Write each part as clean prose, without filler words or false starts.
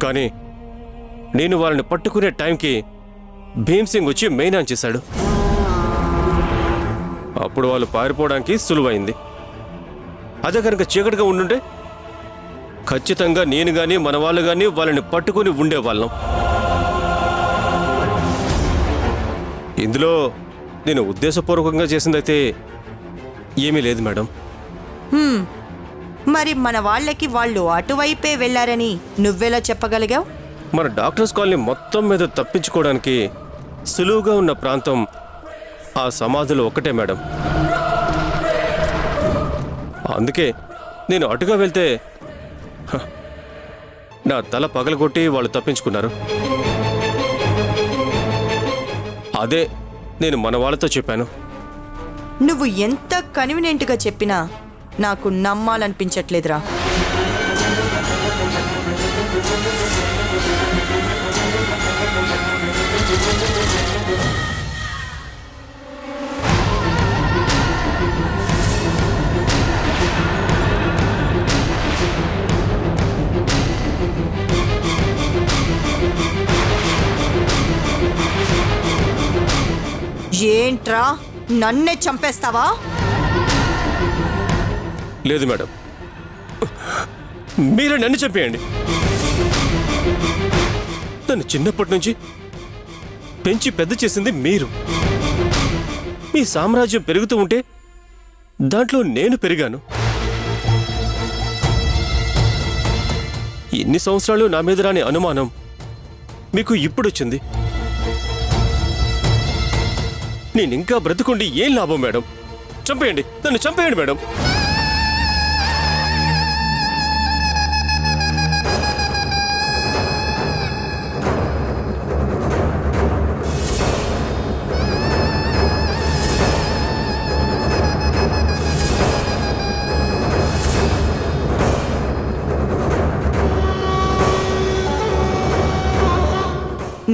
కానీ నేను వాళ్ళని పట్టుకునే టైంకి భీమ్ సింగ్ వచ్చి మెయిన్ ఆన్ చేశాడు. అప్పుడు వాళ్ళు పారిపోవడానికి సులువైంది. అదే కనుక చీకటిగా ఉండుంటే ఖచ్చితంగా నేను గాని మన వాళ్ళు గాని వాళ్ళని పట్టుకుని ఉండేవాళ్ళం. ఇందులో నేను ఉద్దేశపూర్వకంగా చేసిందైతే ఏమీ లేదు మేడం. మరి మన వాళ్ళకి వాళ్ళు అటువైపే వెళ్లారని నువ్వెలా చెప్పగలిగావు? మన డాక్టర్స్ కాలనీ మొత్తం మీద తప్పించుకోవడానికి సులువుగా ఉన్న ప్రాంతం ఆ సమాధులు ఒక్కటే మేడం. అందుకే నేను అటుగా వెళ్తే నా తల పగలగొట్టి వాళ్ళు తప్పించుకున్నారు. అదే నేను మన వాళ్ళతో చెప్పాను. నువ్వు ఎంత కన్వీనియంట్గా చెప్పినా నాకు నమ్మాలనిపించట్లేదురా. ఏంట్రా, నన్నే చంపేస్తావా? లేదు మేడం, మీరే నన్ను చంపేయండి. నన్ను చిన్నప్పటి నుంచి పెంచి పెద్ద చేసింది మీరు. మీ సామ్రాజ్యం పెరుగుతూ ఉంటే దాంట్లో నేను పెరిగాను. ఎన్ని సంవత్సరాలు నా మీద రాని అనుమానం మీకు ఇప్పుడొచ్చింది. నేనింకా బ్రతుకుండి ఏం లాభం మేడం? చంపేయండి, నన్ను చంపేయండి మేడం.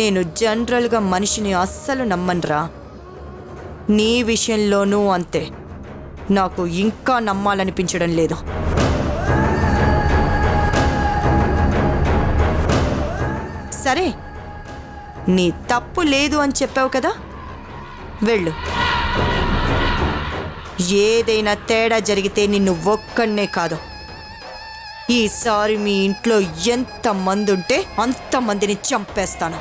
నేను జనరల్గా మనిషిని అస్సలు నమ్మనురా. నీ విషయంలోనూ అంతే. నాకు ఇంకా నమ్మాలనిపించడం లేదు. సరే, నీ తప్పు లేదు అని చెప్పావు కదా, వెళ్ళు. ఏదైనా తేడా జరిగితే నిన్ను ఒక్కనే కాదు, ఈసారి మీ ఇంట్లో ఎంతమంది ఉంటే అంతమందిని చంపేస్తాను.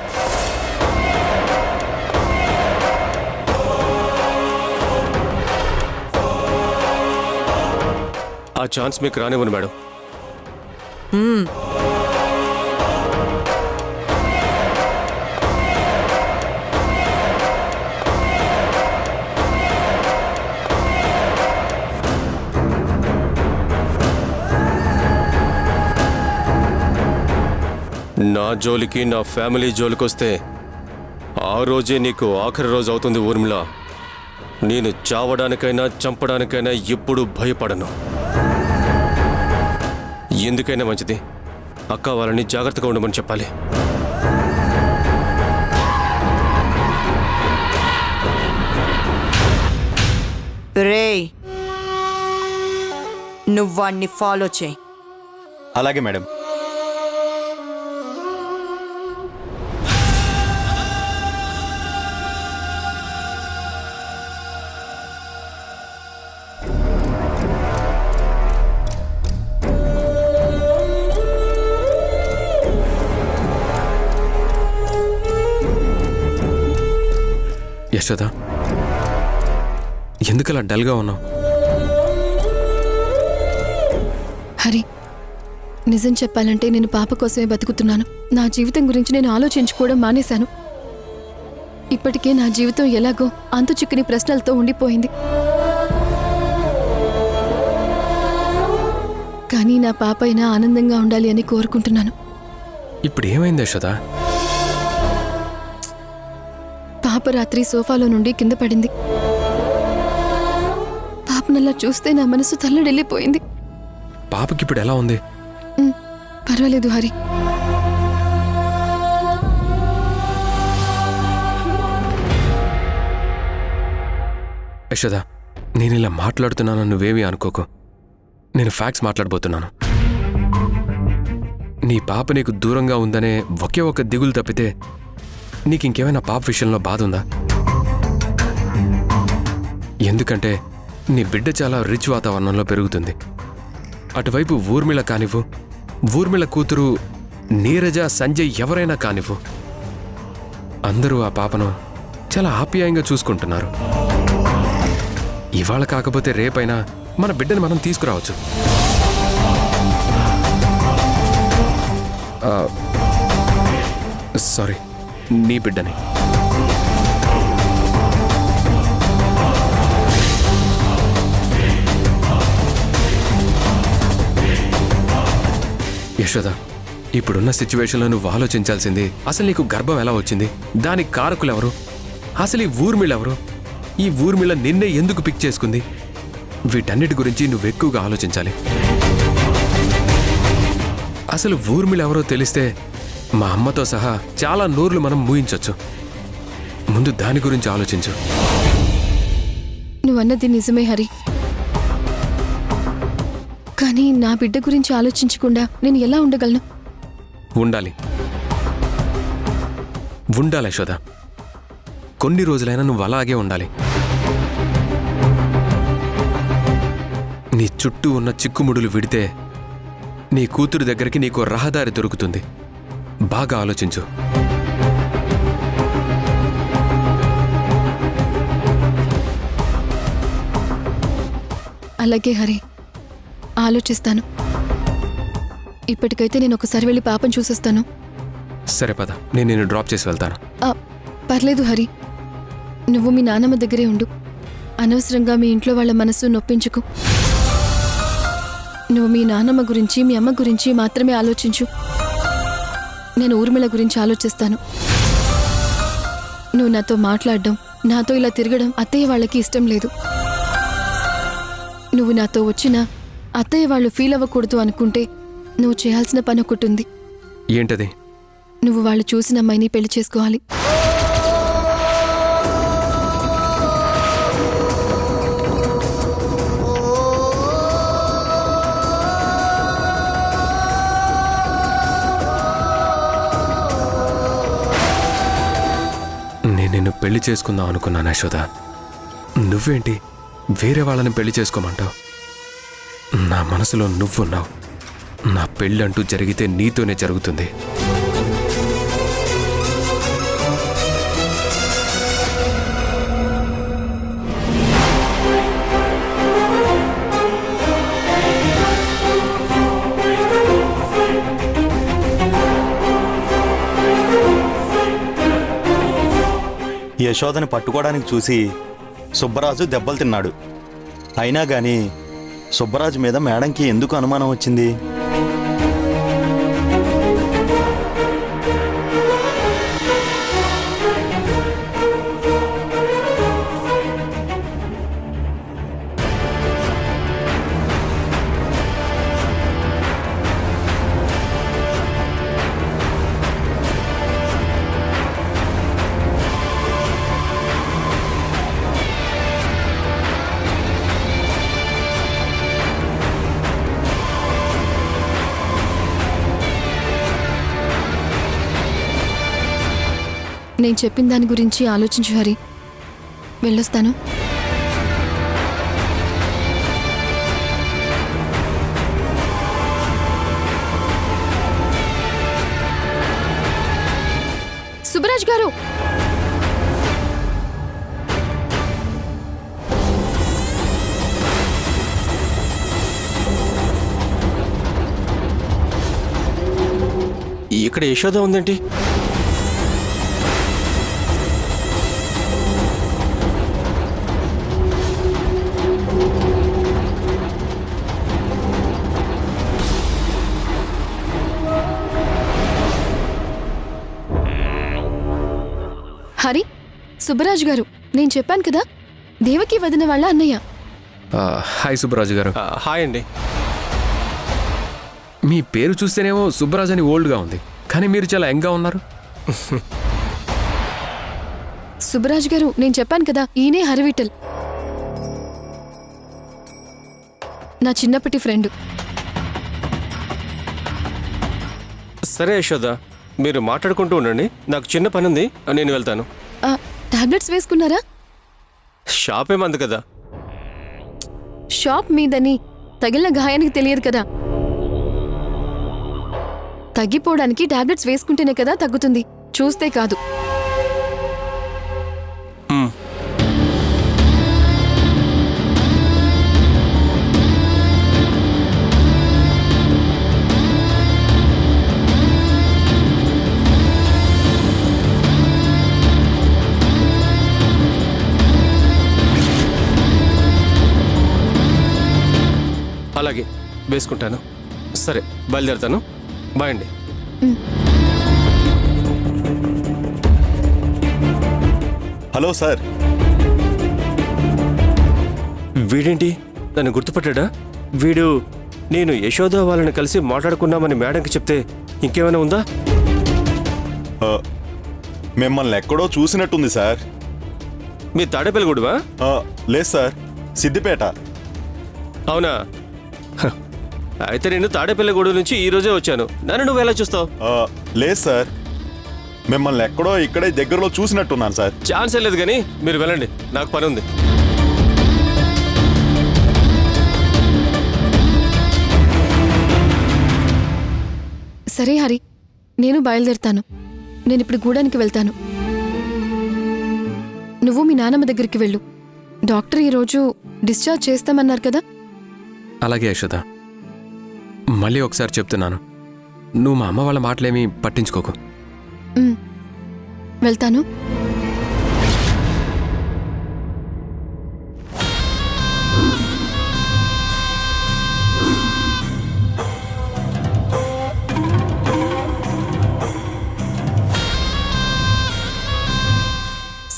ఆ ఛాన్స్ మీకు రానివ్వను మేడం. నా జోలికి, నా ఫ్యామిలీ జోలికి వస్తే ఆ రోజే నీకు ఆఖరి రోజు అవుతుంది ఊర్మిళ. నేను చావడానికైనా చంపడానికైనా ఎప్పుడూ భయపడను. ఎందుకైనా మంచిది అక్క వాళ్ళని జాగ్రత్తగా ఉండమని చెప్పాలి. రేయ్, నువ్వు వాణ్ణి ఫాలో చేయి. అలాగే మేడం. యశోద, ఎందుకలా డల్గా ఉన్నావు? హరి, నిజం చెప్పాలంటే నేను పాప కోసమే బతుకుతున్నాను. నా జీవితం గురించి నేను ఆలోచించుకోవడం మానేశాను. ఇప్పటికే నా జీవితం ఎలాగో అంతు చిక్కని ప్రశ్నలతో ఉండిపోయింది. కానీ నా పాప అయినా ఆనందంగా ఉండాలి అని కోరుకుంటున్నాను. ఇప్పుడు ఏమైంది యశోద? పాప రాత్రి సోఫాలో నుండి కింద పడింది. పాపనల్లా చూస్తే నా మనసు తల్లడిల్లిపోయింది. పాపకి ఇప్పుడు ఎలా ఉంది? పర్వాలేదు హరి. యశోద, నేను ఇలా మాట్లాడుతున్నాను, నువ్వేమీ అనుకోకు. నేను ఫ్యాక్ట్స్ మాట్లాడబోతున్నాను. నీ పాప నీకు దూరంగా ఉందనే ఒకే ఒక దిగులు తప్పితే నీకింకేమైనా పాప విషయంలో బాధ ఉందా? ఎందుకంటే నీ బిడ్డ చాలా రిచ్ వాతావరణంలో పెరుగుతుంది. అటువైపు ఊర్మిళ కానివ్వు, ఊర్మిళ కూతురు నీరజ, సంజయ్ ఎవరైనా కానివ్వు, అందరూ ఆ పాపను చాలా ఆప్యాయంగా చూసుకుంటున్నారు. ఇవాళ కాకపోతే రేపైనా మన బిడ్డని మనం తీసుకురావచ్చు. సారీ, నీ బిడ్డని. యశోద, ఇప్పుడున్న సిచ్యువేషన్లో నువ్వు ఆలోచించాల్సింది అసలు నీకు గర్భం ఎలా వచ్చింది, దానికి కారకులెవరు, అసలు ఈ ఊర్మిళెవరు, ఈ ఊర్మిళ నిన్నే ఎందుకు పిక్ చేసుకుంది, వీటన్నిటి గురించి నువ్వు ఎక్కువగా ఆలోచించాలి. అసలు ఊర్మిళెవరో తెలిస్తే మా అమ్మతో సహా చాలా నోర్లు మనం మూయించొచ్చు. ముందు దాని గురించి ఆలోచించు. నువ్వన్నది నిజమే హరి, కానీ నా బిడ్డ గురించి ఆలోచించకుండా నేను ఎలా ఉండగలను? ఉండాలి యశోద. కొన్ని రోజులైనా నువ్వు అలాగే ఉండాలి. నీ చుట్టూ ఉన్న చిక్కుముడులు విడితే నీ కూతురు దగ్గరికి నీకు రహదారి దొరుకుతుంది. బాగా ఆలోచించు. అలాగే హరి, ఆలోచిస్తాను. ఇప్పటికైతే నేను ఒకసారి వెళ్ళి పాపను చూసేస్తాను. సరే పద, నేను నిన్ను డ్రాప్ చేసి వెళ్తాను. పర్లేదు హరి, నువ్వు మీ నాన్నమ్మ దగ్గరే ఉండు. అనవసరంగా మీ ఇంట్లో వాళ్ళ మనసు నొప్పించుకు. నువ్వు మీ నాన్నమ్మ గురించి, మీ అమ్మ గురించి మాత్రమే ఆలోచించు. నేను ఊర్మిళ గురించి ఆలోచిస్తాను. నువ్వు నాతో మాట్లాడడం, నాతో ఇలా తిరగడం అత్తయ్య వాళ్ళకి ఇష్టం లేదు. నువ్వు నాతో వచ్చినా అత్తయ్య వాళ్ళు ఫీల్ అవ్వకూడదు అనుకుంటే నువ్వు చేయాల్సిన పని ఒకటి ఉంది. ఏంటది? నువ్వు వాళ్ళు చూసిన అమ్మాయిని పెళ్లి చేసుకోవాలి. నేను నిన్ను పెళ్లి చేసుకుందాం అనుకున్నాను యశోద. నువ్వేంటి వేరే వాళ్ళని పెళ్లి చేసుకోమంటావు? నా మనసులో నువ్వున్నావు. నా పెళ్ళంటూ జరిగితే నీతోనే జరుగుతుంది. యశోదని పట్టుకోవడానికి చూసి సుబ్బరాజు దెబ్బలు తిన్నాడు. అయినా గాని సుబ్బరాజు మీద మేడంకి ఎందుకు అనుమానం వచ్చింది? నేను చెప్పిన దాని గురించి ఆలోచించు హరి. వెళ్ళొస్తాను. సుబ్బరాజ్ గారు, ఇక్కడ యశోద ఉందేంటి? హరి, సుబ్బరాజ్ గారు, నేను చెప్పాను కదా, దేవకి వదిన వాళ్ళ అన్నయ్య. హాయ్ సుబ్బరాజు గారు. హాయ్ అండి. మీ పేరు చూస్తేనేమో సుబ్బరాజు అని ఓల్డ్గా ఉంది, కానీ మీరు చాలా యంగ్గా ఉన్నారు. సుబ్బరాజ్ గారు, నేను చెప్పాను కదా, ఈయనే హరివిఠల్, నా చిన్నప్పటి ఫ్రెండ్. సరే యశోద, మీరు మాట్లాడుకుంటూ ఉండండి. నాకు చిన్న పని ఉంది, నేను వెళ్తాను. టాబ్లెట్స్ వేసుకున్నారా? షాప్ ఏమంది కదా. షాప్ మీదని తగిలిన గాయానికి తెలియదు కదా. తగ్గిపోవడానికి టాబ్లెట్స్ వేసుకుంటేనే కదా తగ్గుతుంది, చూస్తే కాదు. అలాగే వేసుకుంటాను. సరే, బయలుదేరుతాను. బాయ్ అండి. Hello sir. వీడేంటి నన్ను గుర్తుపట్టాడా? వీడు నేను యశోద వాళ్ళని కలిసి మాట్లాడుకున్నామని మేడంకి చెప్తే ఇంకేమైనా ఉందా? మిమ్మల్ని ఎక్కడో చూసినట్టుంది సార్. మీ తాడేపల్లిగూడవా? లేదు సార్, సిద్దిపేట. అవునా? హ, అయితే నేను తాడేపల్లిగూడ నుంచి ఈ రోజే వచ్చాను. నన్ను నువ్వు ఎలా చూస్తావు? లేదు సార్, మిమ్మల్ని ఎక్కడో ఇక్కడే దగ్గరలో చూసినట్టున్నాను సార్. ఛాన్సే లేదు, కానీ మీరు వెళ్ళండి, నాకు పని ఉంది. సరే హరి, నేను బయలుదేరుతాను. నేనిప్పుడు గూడానికి వెళ్తాను. నువ్వు మీ నాన్నమ్మ దగ్గరికి వెళ్ళు. డాక్టర్ ఈరోజు డిశ్చార్జ్ చేస్తామన్నారు కదా. అలాగే యశోద, మళ్ళీ ఒకసారి చెప్తున్నాను, నువ్వు మా అమ్మ వాళ్ళ మాటలేమీ పట్టించుకోకు. వెళ్తాను.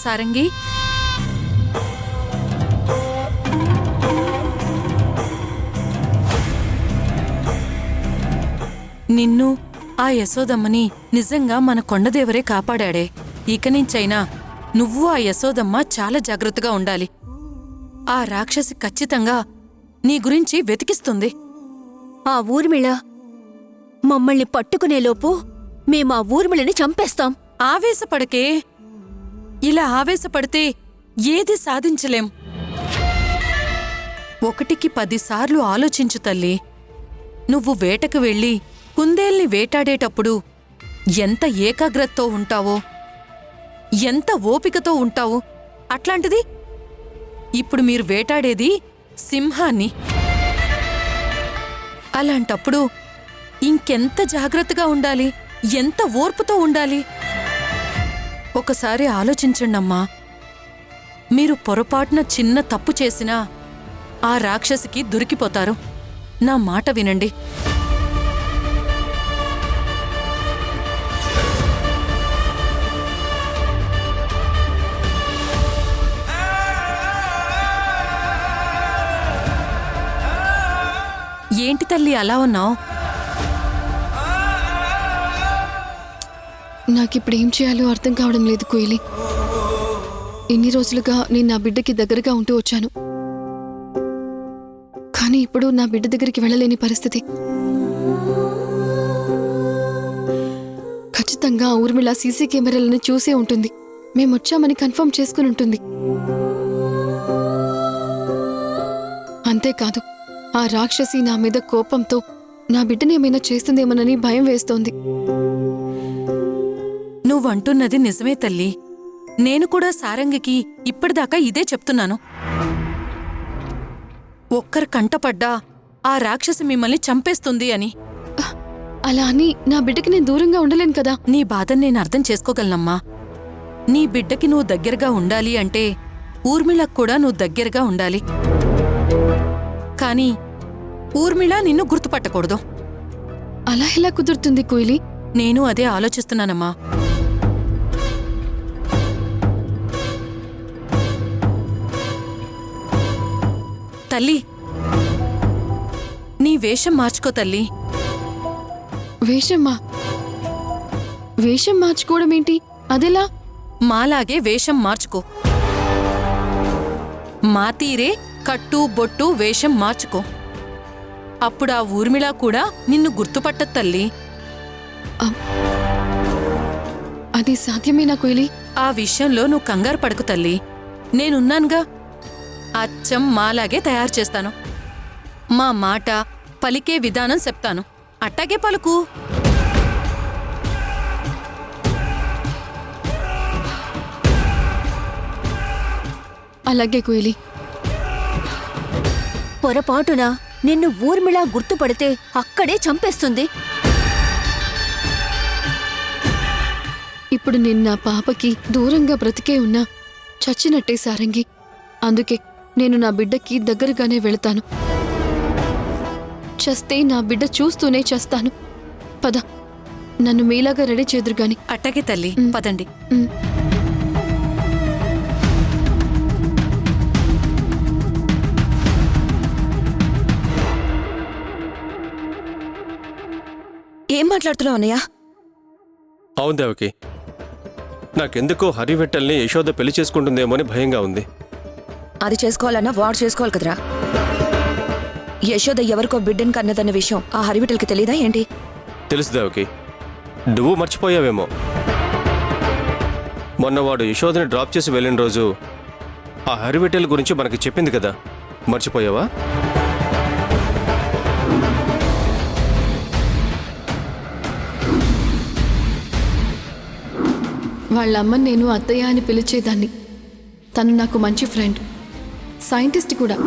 సారంగి, నిన్ను ఆ యశోదమ్మని నిజంగా మన కొండదేవరే కాపాడాడే. ఇక నుంచైనా నువ్వు ఆ యశోదమ్మ చాలా జాగ్రత్తగా ఉండాలి. ఆ రాక్షసి ఖచ్చితంగా నీ గురించి వెతికిస్తుంది. ఆ ఊర్మిళ మమ్మల్ని పట్టుకునేలోపు మేమా ఊర్మిళని చంపేస్తాం. ఆవేశపడకే. ఇలా ఆవేశపడితే ఏది సాధించలేం. 1కి 10 సార్లు ఆలోచించు తల్లి. నువ్వు వేటకు వెళ్ళి కుందేల్ని వేటాడేటప్పుడు ఎంత ఏకాగ్రతతో ఉంటావో, ఎంత ఓపికతో ఉంటావో, అట్లాంటిది ఇప్పుడు మీరు వేటాడేది సింహాన్ని. అలాంటప్పుడు ఇంకెంత జాగ్రత్తగా ఉండాలి, ఎంత ఓర్పుతో ఉండాలి. ఒకసారి ఆలోచించండమ్మా. మీరు పొరపాటున చిన్న తప్పు చేసినా ఆ రాక్షసికి దొరికిపోతారు. నా మాట వినండి. ఏంటి తల్లి అలా ఉన్నావు? నాకిప్పుడు ఏం చేయాలో అర్థం కావడం లేదు కోయిలి. ఇన్ని రోజులుగా నేను నా బిడ్డకి దగ్గరగా ఉంటూ వచ్చాను, కానీ ఇప్పుడు నా బిడ్డ దగ్గరికి వెళ్ళలేని పరిస్థితి. ఖచ్చితంగా ఊర్మిళ సీసీ కెమెరాలను చూసే ఉంటుంది. మేమొచ్చామని కన్ఫర్మ్ చేసుకుని ఉంటుంది. అంతేకాదు, ఆ రాక్షసి నా మీద కోపంతో నా బిడ్డనేమైనా చేస్తుందేమోనని భయం వేస్తోంది. నువ్వంటున్నది నిజమే తల్లి. నేను కూడా సారంగికి ఇప్పటిదాకా ఇదే చెప్తున్నాను. ఒక్కరు కంటపడ్డా ఆ రాక్షసి మిమ్మల్ని చంపేస్తుంది అని. అలా అని నా బిడ్డకి నేను దూరంగా ఉండలేను కదా. నీ బాధను నేను అర్థం చేసుకోగలనమ్మా. నీ బిడ్డకి నువ్వు దగ్గరగా ఉండాలి అంటే ఊర్మిళకు కూడా నువ్వు దగ్గరగా ఉండాలి. కానీ ఊర్మిళ నిన్ను గుర్తుపట్టకూడదు. అలా ఎలా కుదురుతుంది కోయిలి? నేను అదే ఆలోచిస్తున్నానమ్మా. తల్లి, నీ వేషం మార్చుకో తల్లి. వేషమ్మా? వేషం మార్చుకోవడం ఏంటి? అదెలా? మాలాగే వేషం మార్చుకో. మా తీరే కట్టు బొట్టు వేషం మార్చుకో. అప్పుడా ఊర్మిళ కూడా నిన్ను గుర్తుపట్టదు తల్లి. అది సాధ్యమేనా కోయిలి? ఆ విషయంలో నువ్వు కంగారు పడకు తల్లి, నేనున్నానుగా. అచ్చం మాలాగే తయారు చేస్తాను. మా మాట పలికే విధానం చెప్తాను, అట్టాగే పలుకు. అలాగే కోయిలి. పొరపాటున నిన్ను ఊర్మిళ గుర్తుపడితే అక్కడే చంపేస్తుంది. ఇప్పుడు నేను నా పాపకి దూరంగా బ్రతికే ఉన్నా చచ్చినట్టే సారంగి. అందుకే నేను నా బిడ్డకి దగ్గరగానే వెళతాను. చస్తే నా బిడ్డ చూస్తూనే చేస్తాను. పద, నన్ను మీలాగా రెడీ చేదురు గాని. అట్టాగే తల్లి, పదండి. ఏం మాట్లాడుతున్నావు అన్నయ్య? అవును దేవకి, నాకెందుకో హరివెట్టల్ని యశోద పెళ్లి చేసుకుంటుందేమో అని భయంగా ఉంది. అది చేసుకోవాలన్నా వాడు చేసుకోవాలి కదరా. యశోద ఎవరికో బిడ్డను కన్నదన్న విషయం ఆ హరివిటల్కి తెలీదా ఏంటి? తెలుసు దేవకి, నువ్వు మర్చిపోయావేమో. మొన్న వాడు యశోదని డ్రాప్ చేసి వెళ్ళిన రోజు ఆ హరివెట్టెల గురించి మనకి చెప్పింది కదా, మర్చిపోయావా? వాళ్ళమ్మ నేను అత్తయ్య అని పిలిచేదాన్ని. తను నాకు మంచి ఫ్రెండ్, సైంటిస్ట్ కూడా.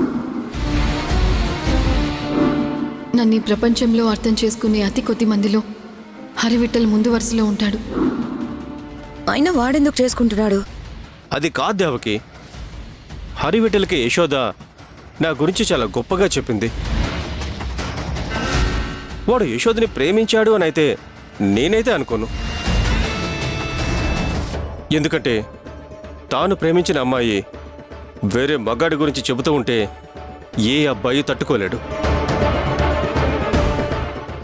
నన్ను ఈ ప్రపంచంలో అర్థం చేసుకునే అతి కొద్ది మందిలో హరివిట్టల్ ముందు వరుసలో ఉంటాడు. అయినా వాడెందుకు చేసుకుంటున్నాడు? అది కాదు దేవకి, హరివెట్టెలకి యశోద నా గురించి చాలా గొప్పగా చెప్పింది. వాడు యశోదని ప్రేమించాడు అని అయితే నేనైతే అనుకోను. ఎందుకంటే తాను ప్రేమించిన అమ్మాయి వేరే మగాడి గురించి చెబుతూ ఉంటే ఏ అబ్బాయి తట్టుకోలేడు.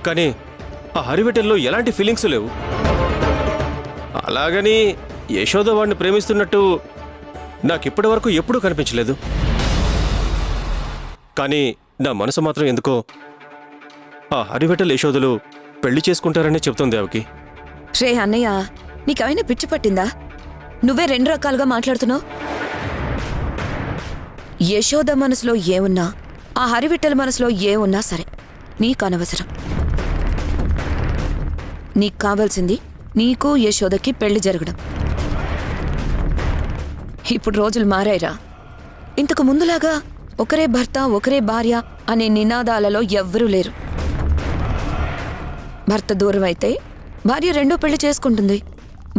కానీ ఆ హరివెట్టెల్లో ఎలాంటి ఫీలింగ్స్ లేవు. అలాగని యశోద వాడిని ప్రేమిస్తున్నట్టు నాకిప్పటి వరకు ఎప్పుడూ కనిపించలేదు. కానీ నా మనసు మాత్రం ఎందుకో ఆ హరివెట్టెల యశోదలు పెళ్లి చేసుకుంటారనే చెప్తుంది దేవకి. రే అన్నయ్య, నీకేమైనా పిచ్చి పట్టిందా? నువ్వే రెండు రకాలుగా మాట్లాడుతున్నావు. యశోద మనసులో ఏమున్నా, ఆ హరివిట్టల మనసులో ఏమున్నా సరే నీకు అనవసరం. నీకు కావాల్సింది నీకు యశోదకి పెళ్లి జరగడం. ఇప్పుడు రోజులు మారాయిరా. ఇంతకు ముందులాగా ఒకరే భర్త ఒకరే భార్య అనే నినాదాలలో ఎవ్వరూ లేరు. భర్త దూరం అయితే భార్య రెండో పెళ్లి చేసుకుంటుంది,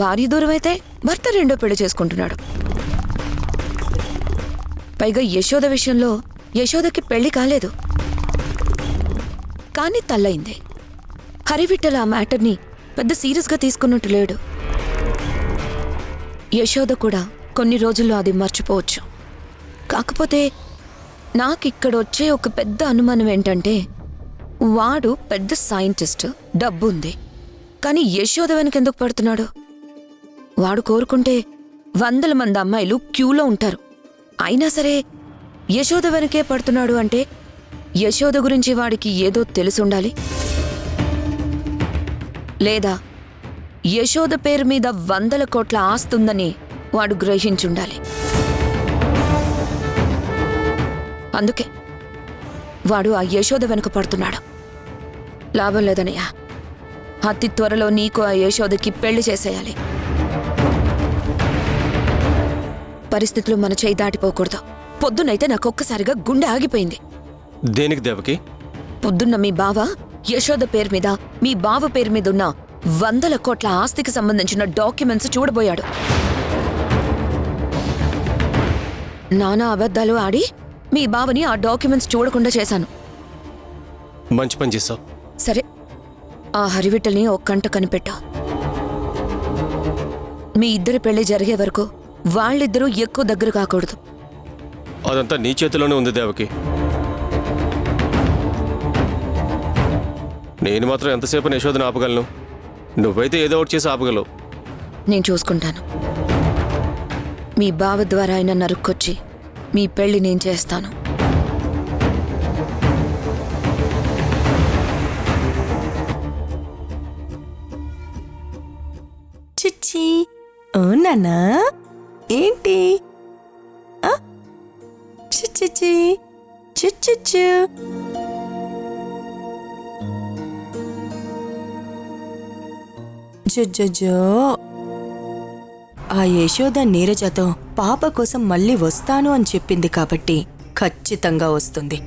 భార్య దూరం అయితే భర్త రెండో పెళ్లి చేసుకుంటున్నాడు. పైగా యశోద విషయంలో యశోదకి పెళ్లి కాలేదు, కానీ తల్లయింది. హరివిట్టల ఆ మ్యాటర్ని పెద్ద సీరియస్గా తీసుకున్నట్టు లేడు. యశోద కూడా కొన్ని రోజుల్లో అది మర్చిపోవచ్చు. కాకపోతే నాకిక్కడొచ్చే ఒక పెద్ద అనుమానం ఏంటంటే, వాడు పెద్ద సైంటిస్ట్, డబ్బుంది, కానీ యశోద వెనకెందుకు పడుతున్నాడు? వాడు కోరుకుంటే 100 మంది అమ్మాయిలు క్యూలో ఉంటారు. అయినా సరే యశోద వెనకే పడుతున్నాడు అంటే యశోద గురించి వాడికి ఏదో తెలుసుండాలి. లేదా యశోద పేరు మీద 100 కోట్ల ఆస్తుందని వాడు గ్రహించుండాలి. అందుకే వాడు ఆ యశోద వెనుక పడుతున్నాడు. లాభం లేదనయ్యా, అతి త్వరలో నీకు ఆ యశోదకి పెళ్లి చేసేయాలి. పరిస్థితులు మన చేయి దాటిపోకూడదు. పొద్దున్నైతే నాకొక్కసారిగా గుండె ఆగిపోయింది. దేనికి దేవకి? పొద్దున్న మీ బావ యశోద పేరు మీద, మీ బావ పేరు మీద ఉన్న 100 కోట్ల ఆస్తికి సంబంధించిన డాక్యుమెంట్స్ చూడబోయాడు. నానా అబద్ధాలు ఆడి మీ బావని ఆ డాక్యుమెంట్స్ చూడకుండా చేశాను. మంచి పని చేశావు. సరే, ఆ హరివిట్టల్ని ఒక కంట కనిపెట్టావు. మీ ఇద్దరి పెళ్లి జరిగే వరకు వాళ్ళిద్దరూ ఎక్కువ దగ్గర కాకూడదు. అదంతా నీ చేతిలోనే ఉంది దేవకి. నేను మాత్రం ఎంతసేపు యశోదను ఆపగలను? నువ్వైతే ఏదో ఒకటి చేసి ఆపగలవు. నేను చూసుకుంటాను. మీ బావ ద్వారా అయినా నరుక్కొచ్చి మీ పెళ్లి నేను చేస్తాను. చిచ్చి ఓ నాన్నా ఏంటి ఆ? చిచ్చిచ్చి చిచ్చిచ్చు జో ఆ యశోద నీరజతో పాప కోసం మళ్ళీ వస్తాను అని చెప్పింది కాబట్టి ఖచ్చితంగా వస్తుంది.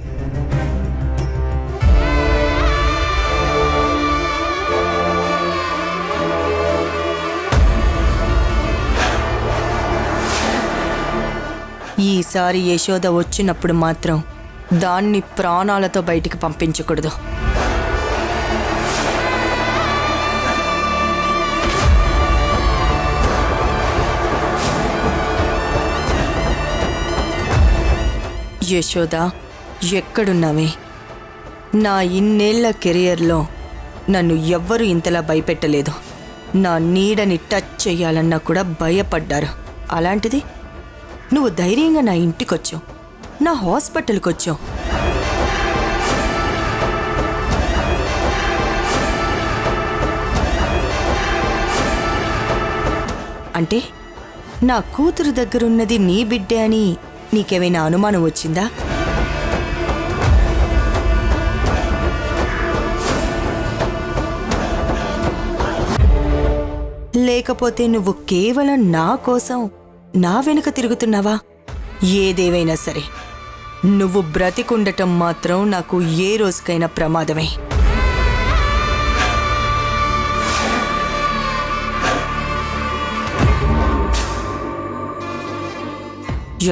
ఈసారి యశోద వచ్చినప్పుడు మాత్రం దాన్ని ప్రాణాలతో బయటికి పంపించకూడదు. యశోద ఎక్కడున్నావే? నా ఇన్నేళ్ల కెరియర్లో నన్ను ఎవ్వరూ ఇంతలా భయపెట్టలేదు. నా నీడని టచ్ చెయ్యాలన్నా కూడా భయపడ్డారు. అలాంటిది నువ్వు ధైర్యంగా నా ఇంటికొచ్చావు, నా హాస్పిటల్కి వచ్చావు. అంటే నా కూతురు దగ్గరున్నది నీ బిడ్డే అని నీకేమైనా అనుమానం వచ్చిందా? లేకపోతే నువ్వు కేవలం నా కోసం నా వెనుక తిరుగుతున్నావా? ఏదేవైనా సరే నువ్వు బ్రతికుండటం మాత్రం నాకు ఏ రోజుకైనా ప్రమాదమే.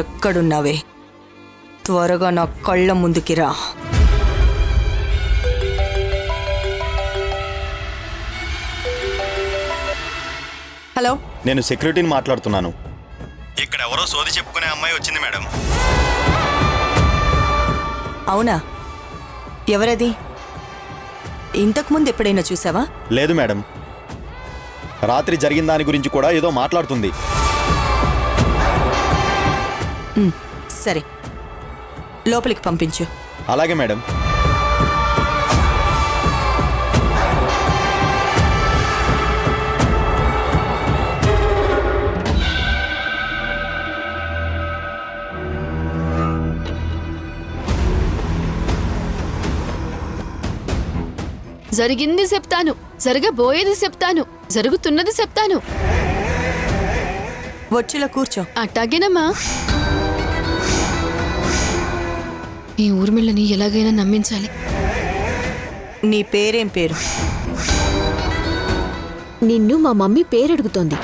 ఎక్కడున్నావే? త్వరగా నా కళ్ళ ముందుకి రా. హలో, నేను సెక్యూరిటీని మాట్లాడుతున్నాను. ఇక్కడ ఎవరో సోది చెప్పుకునే అమ్మాయి వచ్చింది మేడం. అవునా? ఎవరది? ఇంతకుముందు ఎప్పుడైనా చూసావా? లేదు మేడం, రాత్రి జరిగిన దాని గురించి కూడా ఏదో మాట్లాడుతుంది. సరే, లోపలికి పంపించు. అలాగే మేడం. జరిగింది చెప్తాను, జరగబోయేది చెప్తాను, జరుగుతున్నది చెప్తాను. వచ్చిలా కూర్చో. అట్టాగేనమ్మా. ఈ ఊర్మిళ్ళని ఎలాగైనా నమ్మించాలి. నీ పేరేం పేరు? నిన్ను మా మమ్మీ పేరడుగుతోంది.